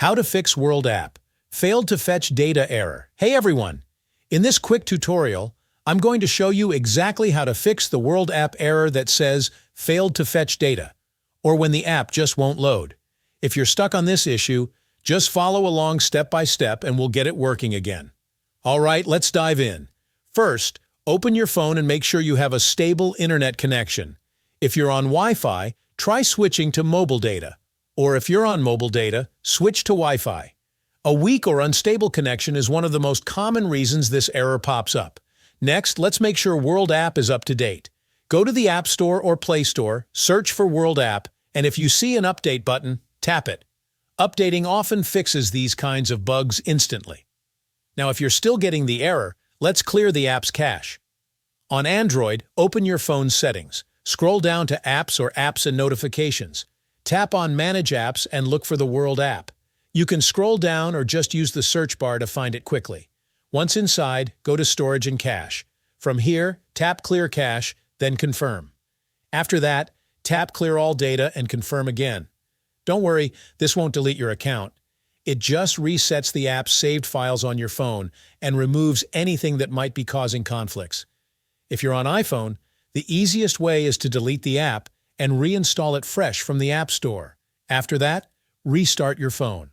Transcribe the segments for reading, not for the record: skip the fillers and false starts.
How to fix World app. Failed to fetch data error. Hey everyone! In this quick tutorial, I'm going to show you exactly how to fix the World app error that says failed to fetch data, or when the app just won't load. If you're stuck on this issue, just follow along step by step and we'll get it working again. Alright, let's dive in. First, open your phone and make sure you have a stable internet connection. If you're on Wi-Fi, try switching to mobile data. Or if you're on mobile data, switch to Wi-Fi. A weak or unstable connection is one of the most common reasons this error pops up. Next, let's make sure World app is up to date. Go to the App Store or Play Store, search for World app, and if you see an update button, tap it. Updating often fixes these kinds of bugs instantly. Now, if you're still getting the error, let's clear the app's cache. On Android, open your phone's settings. Scroll down to Apps or Apps and Notifications. Tap on Manage Apps and look for the World app. You can scroll down or just use the search bar to find it quickly. Once inside, go to Storage and Cache. From here, tap Clear Cache, then Confirm. After that, tap Clear All Data and confirm again. Don't worry, this won't delete your account. It just resets the app's saved files on your phone and removes anything that might be causing conflicts. If you're on iPhone, the easiest way is to delete the app and reinstall it fresh from the App Store. After that, restart your phone.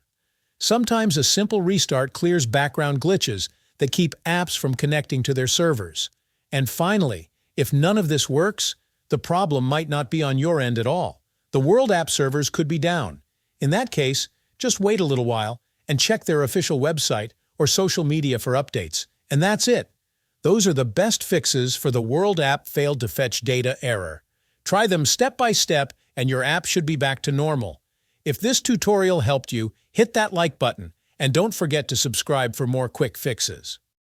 Sometimes a simple restart clears background glitches that keep apps from connecting to their servers. And finally, if none of this works, the problem might not be on your end at all. The World app servers could be down. In that case, just wait a little while and check their official website or social media for updates. And that's it. Those are the best fixes for the World app failed to fetch data error. Try them step by step and your app should be back to normal. If this tutorial helped you, hit that like button and don't forget to subscribe for more quick fixes.